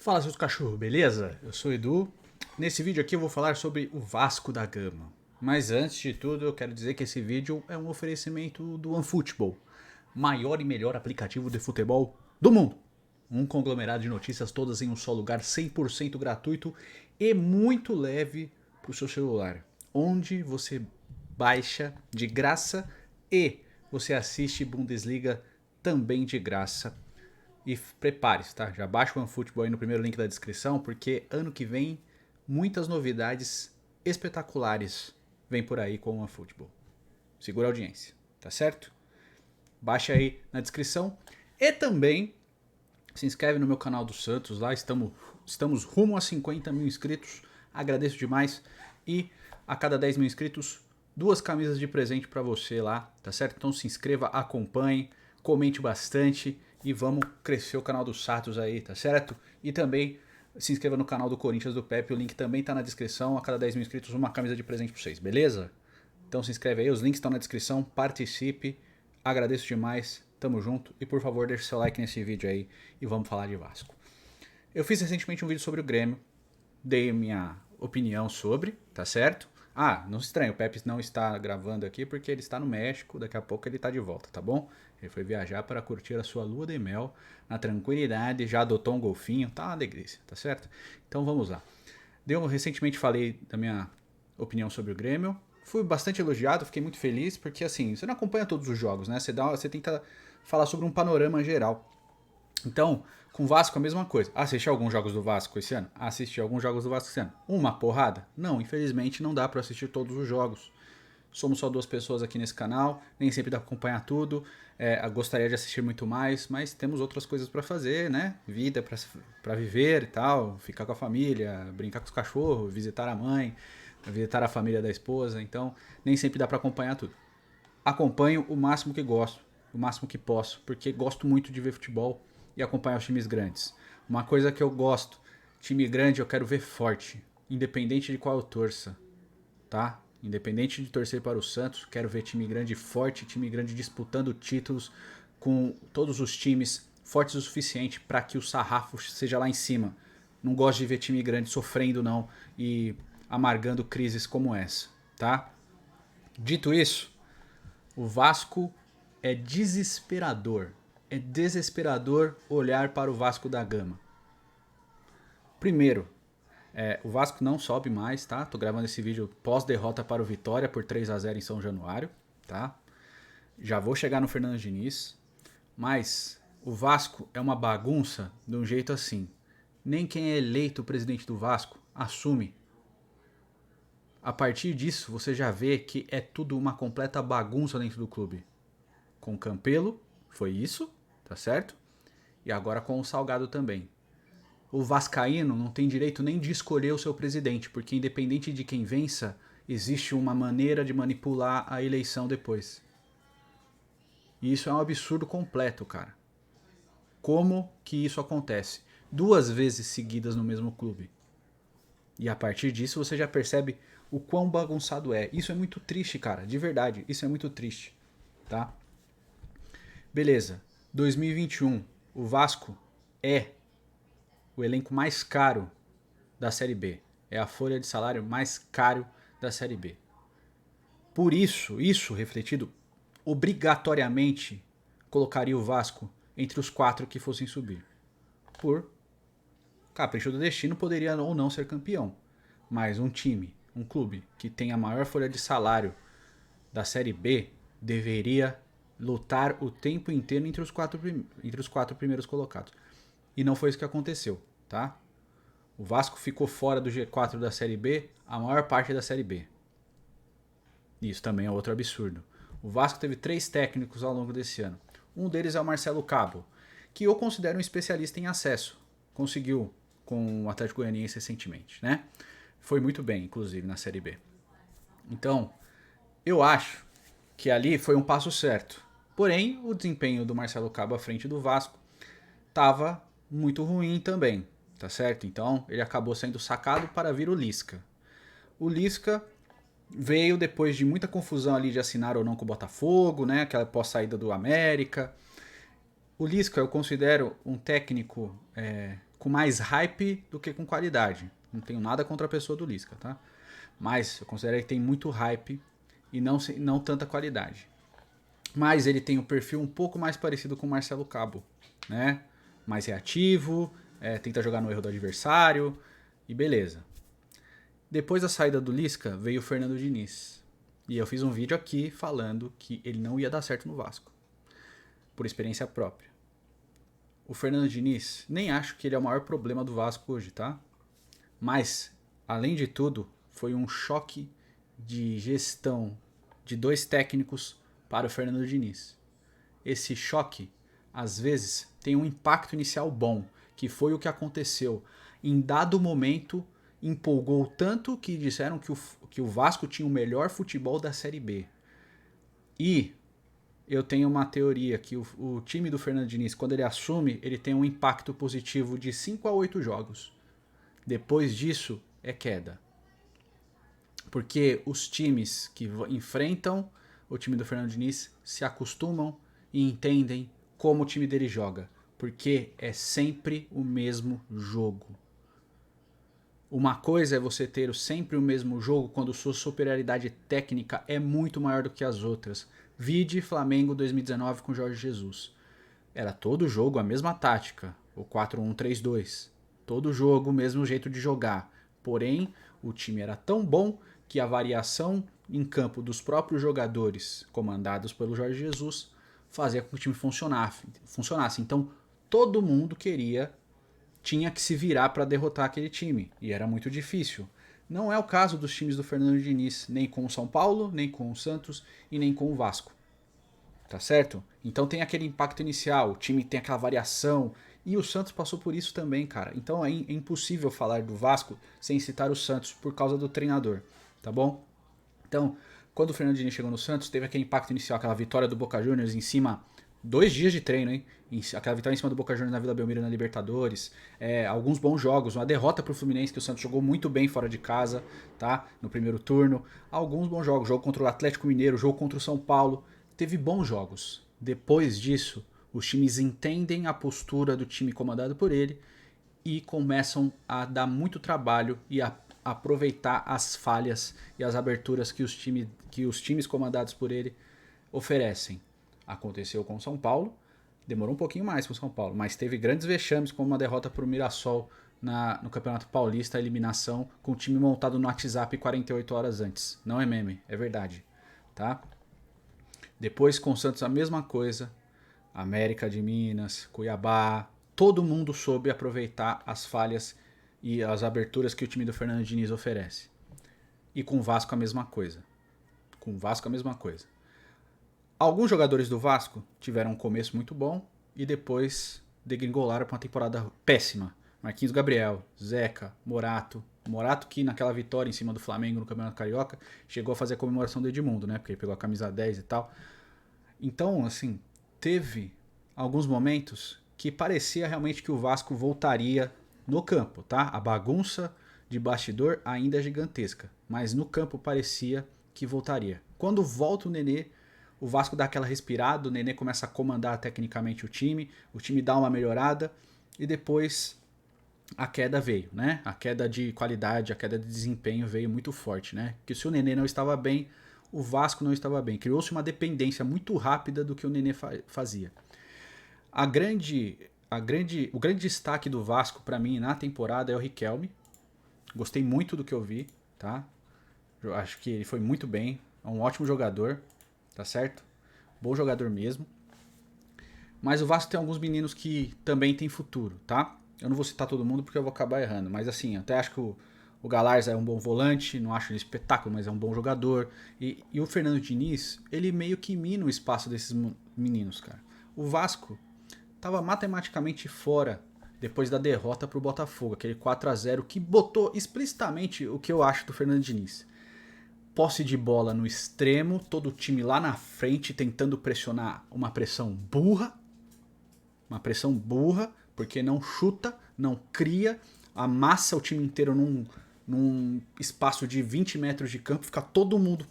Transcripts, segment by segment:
Fala, seus cachorros, beleza? Eu sou o Edu. Nesse vídeo aqui eu vou falar sobre o Vasco da Gama. Mas antes de tudo, eu quero dizer que esse vídeo é um oferecimento do OneFootball, maior e melhor aplicativo de futebol do mundo. Um conglomerado de notícias todas em um só lugar, 100% gratuito e muito leve para o seu celular. Onde você baixa de graça e você assiste Bundesliga também de graça. E prepare-se, tá? Já baixa o OneFootball aí no primeiro link da descrição, porque ano que vem muitas novidades espetaculares vêm por aí com o OneFootball. Segura a audiência, tá certo? Baixa aí na descrição. E também se inscreve no meu canal do Santos, lá estamos rumo a 50 mil inscritos. Agradeço demais. E a cada 10 mil inscritos, 2 camisas de presente para você lá, tá certo? Então se inscreva, acompanhe, comente bastante e vamos crescer o canal do Santos aí, tá certo? E também se inscreva no canal do Corinthians do Pepe, o link também tá na descrição. A cada 10 mil inscritos, uma camisa de presente para vocês, beleza? Então se inscreve aí, os links estão na descrição, participe. Agradeço demais, tamo junto e por favor deixe seu like nesse vídeo aí e vamos falar de Vasco. Eu fiz recentemente um vídeo sobre o Grêmio, dei minha opinião sobre, tá certo? Ah, não se estranhe, o Pepe não está gravando aqui porque ele está no México, daqui a pouco ele está de volta, tá bom? Ele foi viajar para curtir a sua lua de mel na tranquilidade, já adotou um golfinho, tá uma delícia, tá certo? Então vamos lá. Recentemente falei da minha opinião sobre o Grêmio, fui bastante elogiado, fiquei muito feliz, porque assim, você não acompanha todos os jogos, né? Você tenta falar sobre um panorama geral. Então, com o Vasco a mesma coisa. Assisti alguns jogos do Vasco esse ano? Assisti alguns jogos do Vasco esse ano. Uma porrada? Não, infelizmente não dá para assistir todos os jogos. Somos só 2 pessoas aqui nesse canal, nem sempre dá pra acompanhar tudo. Gostaria de assistir muito mais, mas temos outras coisas para fazer, né? Vida para viver e tal, ficar com a família, brincar com os cachorros, visitar a mãe, visitar a família da esposa. Então, nem sempre dá para acompanhar tudo. Acompanho o máximo que gosto, o máximo que posso, porque gosto muito de ver futebol e acompanhar os times grandes. Uma coisa que eu gosto, time grande eu quero ver forte, independente de qual eu torça, tá? Independente de torcer para o Santos, quero ver time grande forte, time grande disputando títulos com todos os times fortes o suficiente para que o sarrafo seja lá em cima. Não gosto de ver time grande sofrendo não e amargando crises como essa, tá? Dito isso, o Vasco é desesperador. É desesperador olhar para o Vasco da Gama. Primeiro, o Vasco não sobe mais, tá? Tô gravando esse vídeo pós-derrota para o Vitória por 3-0 em São Januário, tá? Já vou chegar no Fernando Diniz, mas o Vasco é uma bagunça de um jeito assim. Nem quem é eleito presidente do Vasco assume. A partir disso, você já vê que é tudo uma completa bagunça dentro do clube. Com o Campelo, foi isso, tá certo? E agora com o Salgado também. O vascaíno não tem direito nem de escolher o seu presidente, porque independente de quem vença, existe uma maneira de manipular a eleição depois. E isso é um absurdo completo, cara. Como que isso acontece? 2 vezes seguidas no mesmo clube. E a partir disso você já percebe o quão bagunçado é. Isso é muito triste, cara, de verdade. Isso é muito triste, tá? Beleza. 2021, o Vasco é o elenco mais caro da Série B. É a folha de salário mais caro da Série B. Por isso refletido, obrigatoriamente colocaria o Vasco entre os 4 que fossem subir. Por capricho do destino, poderia ou não ser campeão. Mas um time, um clube que tem a maior folha de salário da Série B deveria lutar o tempo inteiro entre os 4 primeiros colocados. E não foi isso que aconteceu, tá? O Vasco ficou fora do G4 da Série B a maior parte da Série B. Isso também é outro absurdo. O Vasco teve 3 técnicos ao longo desse ano. Um deles é o Marcelo Cabo, que eu considero um especialista em acesso. Conseguiu com o Atlético Goianiense recentemente, né? Foi muito bem, inclusive, na Série B. Então, eu acho que ali foi um passo certo. Porém, o desempenho do Marcelo Cabo à frente do Vasco estava muito ruim também, tá certo? Então, ele acabou sendo sacado para vir o Lisca. O Lisca veio depois de muita confusão ali de assinar ou não com o Botafogo, né? Aquela pós-saída do América. O Lisca eu considero um técnico com mais hype do que com qualidade. Não tenho nada contra a pessoa do Lisca, tá? Mas eu considero que tem muito hype e não tanta qualidade. Mas ele tem um perfil um pouco mais parecido com o Marcelo Cabo, né? Mais reativo, tenta jogar no erro do adversário e beleza. Depois da saída do Lisca, veio o Fernando Diniz. E eu fiz um vídeo aqui falando que ele não ia dar certo no Vasco, por experiência própria. O Fernando Diniz, nem acho que ele é o maior problema do Vasco hoje, tá? Mas, além de tudo, foi um choque de gestão de 2 técnicos para o Fernando Diniz. Esse choque, às vezes, tem um impacto inicial bom, que foi o que aconteceu. Em dado momento, empolgou tanto que disseram que o Vasco tinha o melhor futebol da Série B. E eu tenho uma teoria que o time do Fernando Diniz, quando ele assume, ele tem um impacto positivo de 5 a 8 jogos. Depois disso, é queda. Porque os times que enfrentam o time do Fernando Diniz se acostumam e entendem como o time dele joga. Porque é sempre o mesmo jogo. Uma coisa é você ter sempre o mesmo jogo quando sua superioridade técnica é muito maior do que as outras. Vide Flamengo 2019 com Jorge Jesus. Era todo jogo a mesma tática, o 4-1-3-2. Todo jogo o mesmo jeito de jogar. Porém, o time era tão bom que a variação em campo dos próprios jogadores, comandados pelo Jorge Jesus, fazia com que o time funcionasse. Então, todo mundo tinha que se virar para derrotar aquele time, e era muito difícil. Não é o caso dos times do Fernando Diniz, nem com o São Paulo, nem com o Santos e nem com o Vasco. Tá certo? Então tem aquele impacto inicial, o time tem aquela variação, e o Santos passou por isso também, cara. Então é impossível falar do Vasco sem citar o Santos por causa do treinador, tá bom? Então, quando o Fernando Diniz chegou no Santos, teve aquele impacto inicial, aquela vitória do Boca Juniors em cima, 2 dias de treino, hein? Aquela vitória em cima do Boca Juniors na Vila Belmiro na Libertadores, alguns bons jogos, uma derrota pro Fluminense, que o Santos jogou muito bem fora de casa, tá? No primeiro turno. Alguns bons jogos, jogo contra o Atlético Mineiro, jogo contra o São Paulo. Teve bons jogos. Depois disso, os times entendem a postura do time comandado por ele e começam a dar muito trabalho e a aproveitar as falhas e as aberturas que os times comandados por ele oferecem. Aconteceu com o São Paulo, demorou um pouquinho mais com o São Paulo, mas teve grandes vexames, como uma derrota para o Mirassol no Campeonato Paulista, a eliminação, com o time montado no WhatsApp 48 horas antes. Não é meme, é verdade, tá? Depois com o Santos a mesma coisa, América de Minas, Cuiabá, todo mundo soube aproveitar as falhas e as aberturas que o time do Fernando Diniz oferece. E com o Vasco a mesma coisa. Alguns jogadores do Vasco tiveram um começo muito bom e depois degringolaram para uma temporada péssima. Marquinhos Gabriel, Zeca, Morato. Morato que naquela vitória em cima do Flamengo no Campeonato Carioca chegou a fazer a comemoração do Edmundo, né? Porque ele pegou a camisa 10 e tal. Então, assim, teve alguns momentos que parecia realmente que o Vasco voltaria no campo, tá? A bagunça de bastidor ainda é gigantesca, mas no campo parecia que voltaria. Quando volta o Nenê, o Vasco dá aquela respirada, o Nenê começa a comandar tecnicamente o time dá uma melhorada e depois a queda veio, né? A queda de qualidade, a queda de desempenho veio muito forte, né? Porque se o Nenê não estava bem, o Vasco não estava bem. Criou-se uma dependência muito rápida do que o Nenê fazia. O grande destaque do Vasco para mim na temporada é o Riquelme. Gostei muito do que eu vi, tá? Eu acho que ele foi muito bem, é um ótimo jogador, tá certo? Bom jogador mesmo. Mas o Vasco tem alguns meninos que também tem futuro, tá? Eu não vou citar todo mundo porque eu vou acabar errando, mas assim, até acho que o Galarza é um bom volante, não acho ele espetáculo, mas é um bom jogador. E o Fernando Diniz, ele meio que mina o espaço desses meninos, cara. O Vasco estava matematicamente fora depois da derrota pro Botafogo, aquele 4-0 que botou explicitamente o que eu acho do Fernando Diniz. Posse de bola no extremo, todo o time lá na frente tentando pressionar uma pressão burra, porque não chuta, não cria, amassa o time inteiro num espaço de 20 metros de campo, fica todo mundo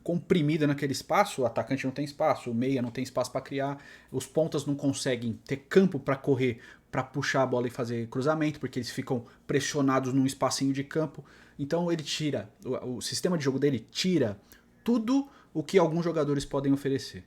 comprimida naquele espaço, o atacante não tem espaço, o meia não tem espaço para criar, os pontas não conseguem ter campo para correr, para puxar a bola e fazer cruzamento, porque eles ficam pressionados num espacinho de campo. Então ele tira, o sistema de jogo dele tira tudo o que alguns jogadores podem oferecer.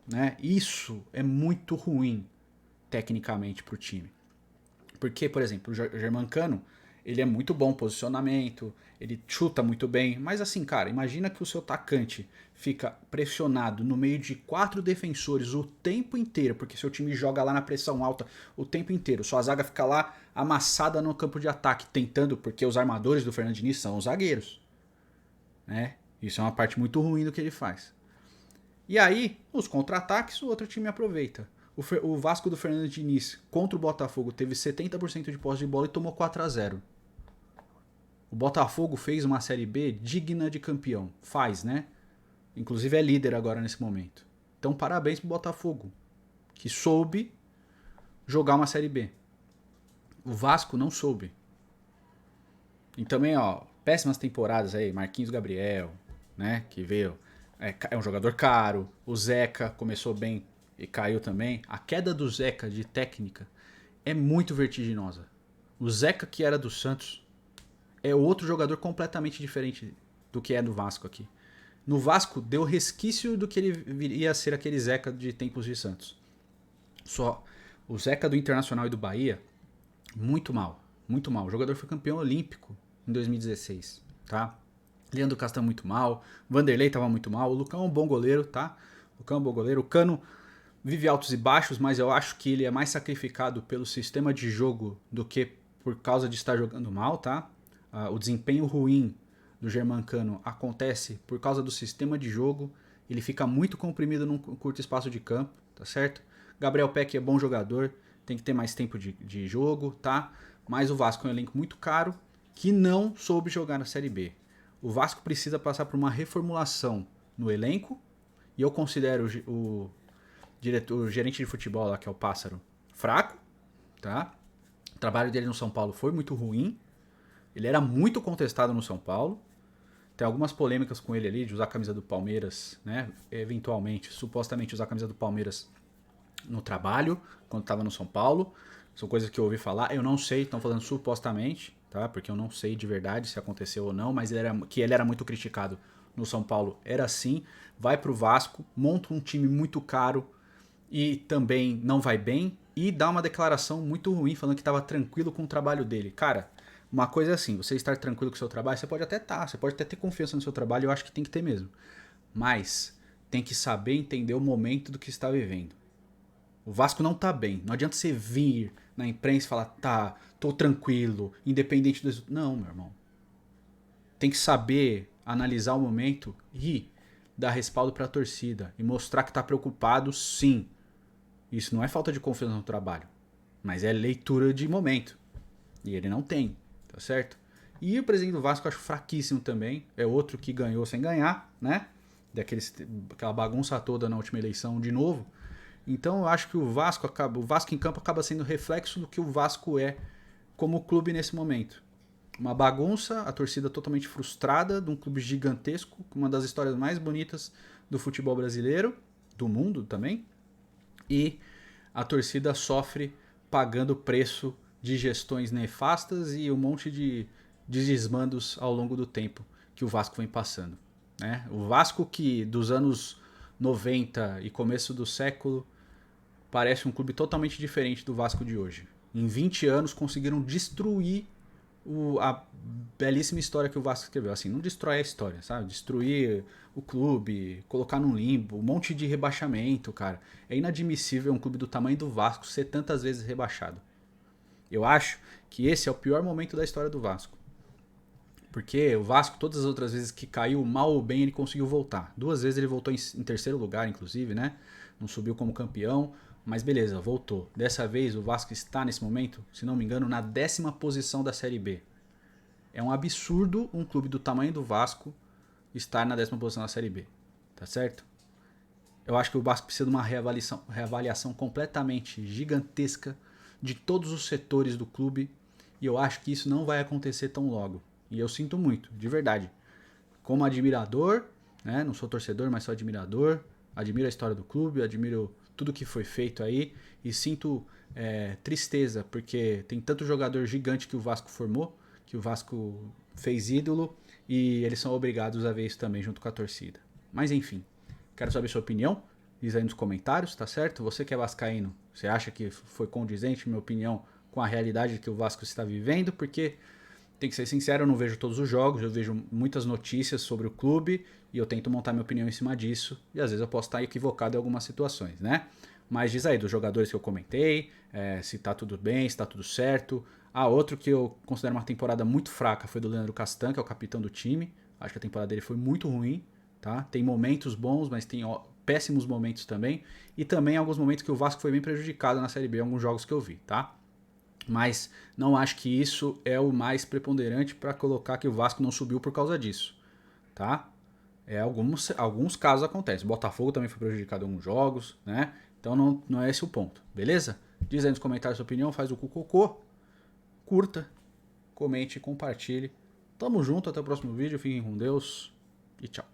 Né? Isso é muito ruim tecnicamente para o time. Porque, por exemplo, o Germancano, ele é muito bom posicionamento, ele chuta muito bem, mas assim, cara, imagina que o seu atacante fica pressionado no meio de 4 defensores o tempo inteiro, porque seu time joga lá na pressão alta o tempo inteiro, sua zaga fica lá amassada no campo de ataque, tentando, porque os armadores do Fernando Diniz são os zagueiros, né? Isso é uma parte muito ruim do que ele faz. E aí, os contra-ataques, o outro time aproveita. O Vasco do Fernando Diniz contra o Botafogo teve 70% de posse de bola e tomou 4-0. O Botafogo fez uma Série B digna de campeão. Faz, né? Inclusive é líder agora nesse momento. Então parabéns pro Botafogo, que soube jogar uma Série B. O Vasco não soube. E também, ó, péssimas temporadas aí. Marquinhos Gabriel, né? Que veio... É um jogador caro. O Zeca começou bem e caiu também. A queda do Zeca de técnica é muito vertiginosa. O Zeca, que era do Santos, é outro jogador completamente diferente do que é do Vasco aqui. No Vasco, deu resquício do que ele viria a ser aquele Zeca de tempos de Santos. Só o Zeca do Internacional e do Bahia, muito mal. Muito mal. O jogador foi campeão olímpico em 2016, tá? Leandro Castan muito mal, Vanderlei tava muito mal, o Lucão é um bom goleiro, tá? O Lucão é um bom goleiro, o Cano vive altos e baixos, mas eu acho que ele é mais sacrificado pelo sistema de jogo do que por causa de estar jogando mal, tá? O desempenho ruim do Germancano acontece por causa do sistema de jogo, ele fica muito comprimido num curto espaço de campo, tá certo? Gabriel Peck é bom jogador, tem que ter mais tempo de jogo, tá? Mas o Vasco é um elenco muito caro que não soube jogar na Série B. O Vasco precisa passar por uma reformulação no elenco e eu considero o gerente de futebol lá, que é o Pássaro, fraco, tá? O trabalho dele no São Paulo foi muito ruim. Ele era muito contestado no São Paulo. Tem algumas polêmicas com ele ali de usar a camisa do Palmeiras, né? Eventualmente, supostamente usar a camisa do Palmeiras no trabalho, quando estava no São Paulo. São coisas que eu ouvi falar. Eu não sei, estão falando supostamente, tá? Porque eu não sei de verdade se aconteceu ou não, mas ele era muito criticado no São Paulo. Era assim. Vai pro Vasco, monta um time muito caro e também não vai bem e dá uma declaração muito ruim falando que estava tranquilo com o trabalho dele. Cara, uma coisa é assim, você estar tranquilo com o seu trabalho, você pode até estar, você pode até ter confiança no seu trabalho, eu acho que tem que ter mesmo. Mas tem que saber entender o momento do que está vivendo. O Vasco não tá bem. Não adianta você vir na imprensa e falar, tá, tô tranquilo, independente do... Não, meu irmão. Tem que saber analisar o momento e dar respaldo pra torcida. E mostrar que tá preocupado, sim. Isso não é falta de confiança no trabalho. Mas é leitura de momento. E ele não tem, tá certo? E o presidente do Vasco eu acho fraquíssimo também. É outro que ganhou sem ganhar, né? Aquela bagunça toda na última eleição de novo. Então eu acho que o Vasco em campo acaba sendo reflexo do que o Vasco é como clube nesse momento. Uma bagunça, a torcida totalmente frustrada de um clube gigantesco, uma das histórias mais bonitas do futebol brasileiro, do mundo também. E a torcida sofre pagando o preço de gestões nefastas e um monte de desmandos ao longo do tempo que o Vasco vem passando. Né? O Vasco que dos anos 90 e começo do século parece um clube totalmente diferente do Vasco de hoje. Em 20 anos conseguiram destruir a belíssima história que o Vasco escreveu. Assim, não destrói a história, sabe? Destruir o clube, colocar num limbo, um monte de rebaixamento, cara. É inadmissível um clube do tamanho do Vasco ser tantas vezes rebaixado. Eu acho que esse é o pior momento da história do Vasco. Porque o Vasco, todas as outras vezes que caiu mal ou bem, ele conseguiu voltar. 2 vezes ele voltou em terceiro lugar, inclusive, né? Não subiu como campeão, mas beleza, voltou. Dessa vez o Vasco está nesse momento, se não me engano, na 10ª posição da Série B. É um absurdo um clube do tamanho do Vasco estar na 10ª posição da Série B. Tá certo? Eu acho que o Vasco precisa de uma reavaliação completamente gigantesca de todos os setores do clube. E eu acho que isso não vai acontecer tão logo. E eu sinto muito, de verdade. como admirador, né? Não sou torcedor, mas sou admirador. Admiro a história do clube, admiro tudo que foi feito aí e sinto tristeza, porque tem tanto jogador gigante que o Vasco formou, que o Vasco fez ídolo, e eles são obrigados a ver isso também junto com a torcida. Mas enfim, quero saber sua opinião, diz aí nos comentários, tá certo? Você que é vascaíno, você acha que foi condizente, minha opinião, com a realidade que o Vasco está vivendo? Porque, tem que ser sincero, eu não vejo todos os jogos, eu vejo muitas notícias sobre o clube e eu tento montar minha opinião em cima disso, e às vezes eu posso estar equivocado em algumas situações, né? Mas diz aí, dos jogadores que eu comentei, se tá tudo bem, se tá tudo certo. Outro que eu considero uma temporada muito fraca foi do Leandro Castan, que é o capitão do time. Acho que a temporada dele foi muito ruim, tá? Tem momentos bons, mas tem péssimos momentos também. E também alguns momentos que o Vasco foi bem prejudicado na Série B, alguns jogos que eu vi, tá? Mas não acho que isso é o mais preponderante para colocar que o Vasco não subiu por causa disso, tá? Alguns casos acontecem. Botafogo também foi prejudicado em alguns jogos, né? Então não é esse o ponto, beleza? Diz aí nos comentários a sua opinião, faz o cocô, curta, comente e compartilhe. Tamo junto, até o próximo vídeo, fiquem com Deus e tchau.